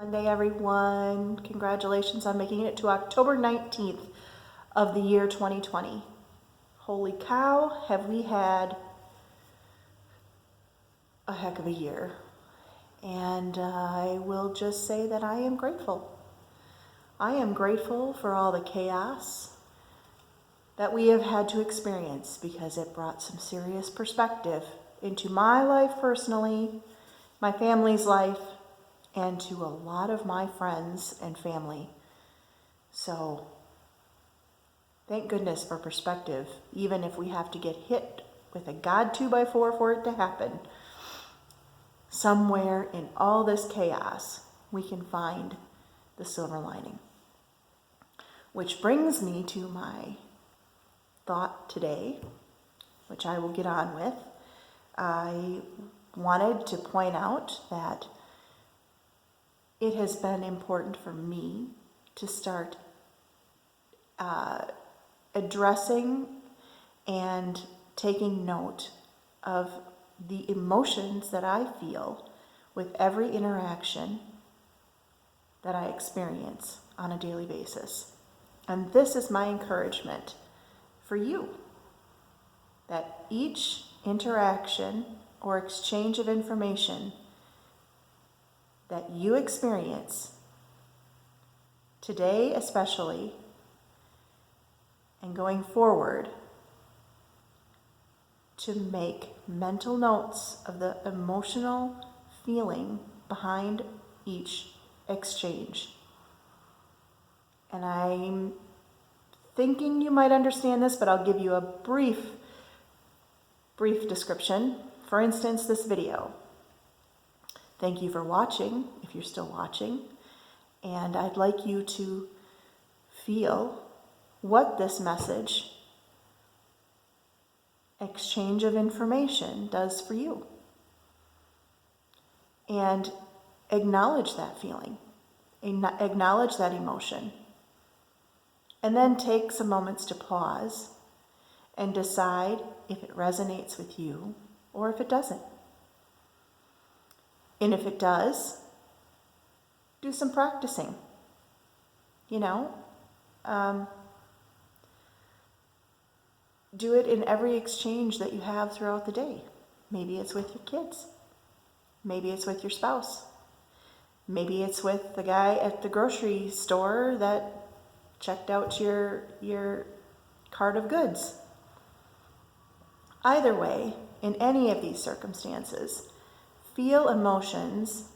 Monday, everyone. Congratulations on making it to October 19th of the year 2020. Holy cow, have we had a heck of a year. And I will just say that I am grateful. I am grateful for all the chaos that we have had to experience because it brought some serious perspective into my life personally, my family's life, and to a lot of my friends and family. So, thank goodness for perspective, even if we have to get hit with a God 2x4 for it to happen. Somewhere in all this chaos, we can find the silver lining. Which brings me to my thought today, which I will get on with. I wanted to point out that it has been important for me to start addressing and taking note of the emotions that I feel with every interaction that I experience on a daily basis. And this is my encouragement for you, that each interaction or exchange of information that you experience today especially and going forward, to make mental notes of the emotional feeling behind each exchange. And I'm thinking you might understand this, but I'll give you a brief description. For instance, this video. Thank you for watching, if you're still watching, and I'd like you to feel what this message, exchange of information, does for you. And acknowledge that feeling, acknowledge that emotion, and then take some moments to pause and decide if it resonates with you or if it doesn't. And if it does, do some practicing. Do it in every exchange that you have throughout the day. Maybe it's with your kids. Maybe it's with your spouse. Maybe it's with the guy at the grocery store that checked out your cart of goods. Either way, in any of these circumstances, feel emotions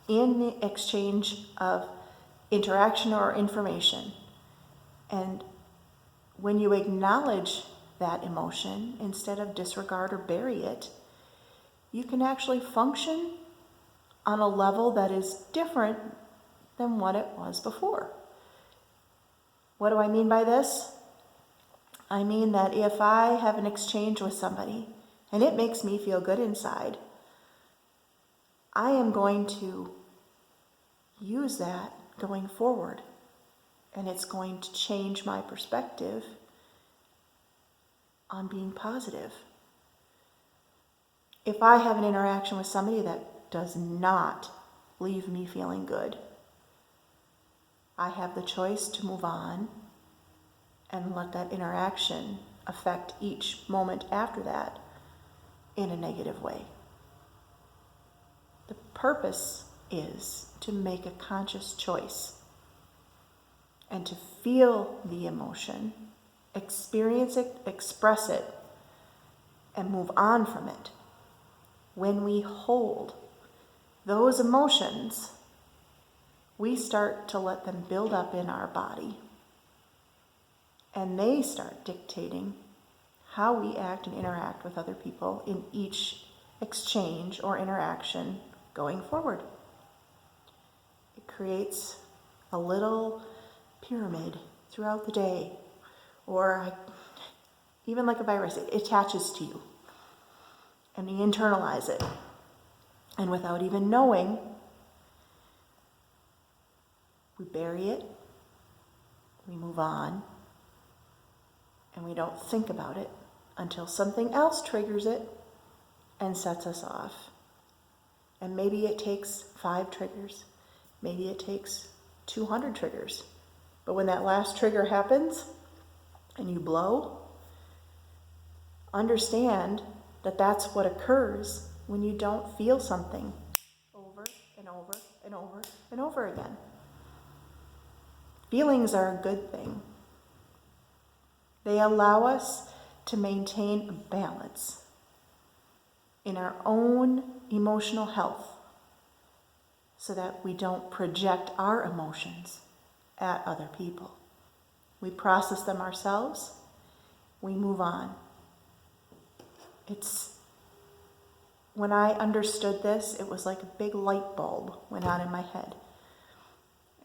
in the exchange of interaction or information. And when you acknowledge that emotion, instead of disregard or bury it, you can actually function on a level that is different than what it was before. What do I mean by this? I mean that if I have an exchange with somebody and it makes me feel good inside, I am going to use that going forward, and it's going to change my perspective on being positive. If I have an interaction with somebody that does not leave me feeling good, I have the choice to move on and let that interaction affect each moment after that in a negative way. The purpose is to make a conscious choice and to feel the emotion, experience it, express it, and move on from it. When we hold those emotions, we start to let them build up in our body, and they start dictating how we act and interact with other people in each exchange or interaction going forward. It creates a little pyramid throughout the day, or even like a virus, it attaches to you, and we internalize it. And without even knowing, we bury it, we move on, and we don't think about it until something else triggers it and sets us off. And maybe it takes 5 triggers, Maybe it takes 200 triggers. But when that last trigger happens and you blow, understand that that's what occurs when you don't feel something over and over and over and over again. Feelings are a good thing. They allow us to maintain a balance in our own emotional health so that we don't project our emotions at other people. We process them ourselves, we move on. When I understood this, it was like a big light bulb went on in my head.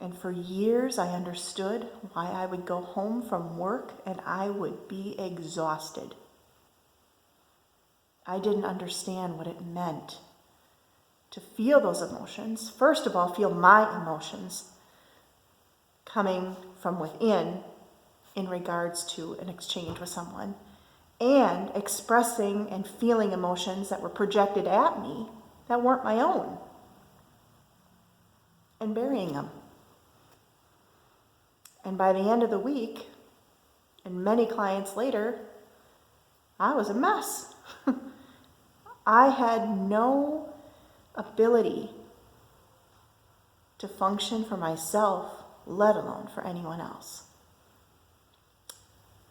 And for years, I understood why I would go home from work and I would be exhausted. I didn't understand what it meant to feel those emotions. First of all, feel my emotions coming from within in regards to an exchange with someone, and expressing and feeling emotions that were projected at me that weren't my own, and burying them. And by the end of the week, and many clients later, I was a mess. I had no ability to function for myself, let alone for anyone else.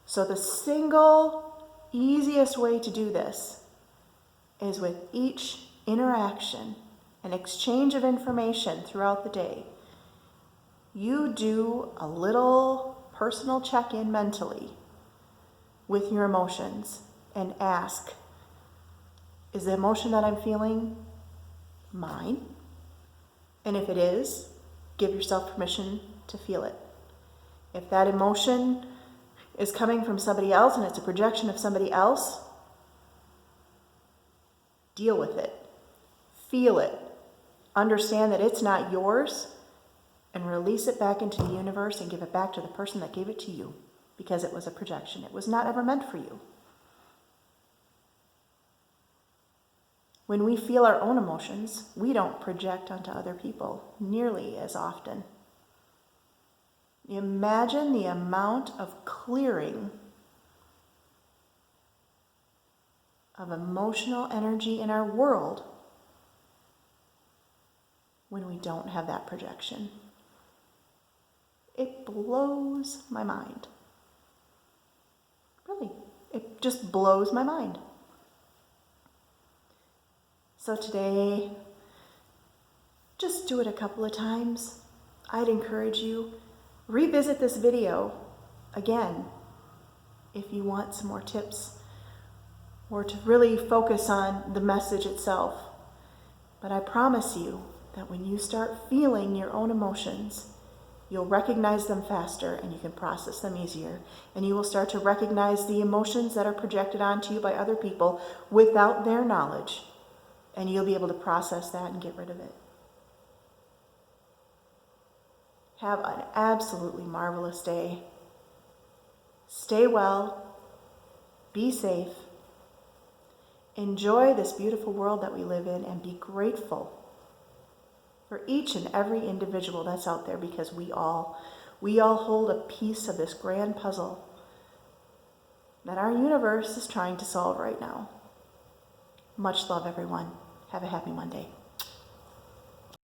So the single easiest way to do this is with each interaction and exchange of information throughout the day. You do a little personal check-in mentally with your emotions and ask, is the emotion that I'm feeling mine? And if it is, give yourself permission to feel it. If that emotion is coming from somebody else and it's a projection of somebody else, deal with it. Feel it. Understand that it's not yours, and release it back into the universe and give it back to the person that gave it to you, because it was a projection. It was not ever meant for you. When we feel our own emotions, we don't project onto other people nearly as often. Imagine the amount of clearing of emotional energy in our world when we don't have that projection. It blows my mind. Really, it just blows my mind. So today, just do it a couple of times. I'd encourage you, revisit this video again if you want some more tips or to really focus on the message itself. But I promise you that when you start feeling your own emotions, you'll recognize them faster and you can process them easier. And you will start to recognize the emotions that are projected onto you by other people without their knowledge. And you'll be able to process that and get rid of it. Have an absolutely marvelous day. Stay well. Be safe. Enjoy this beautiful world that we live in and be grateful for each and every individual that's out there, because we all hold a piece of this grand puzzle that our universe is trying to solve right now. Much love, everyone. Have a happy Monday.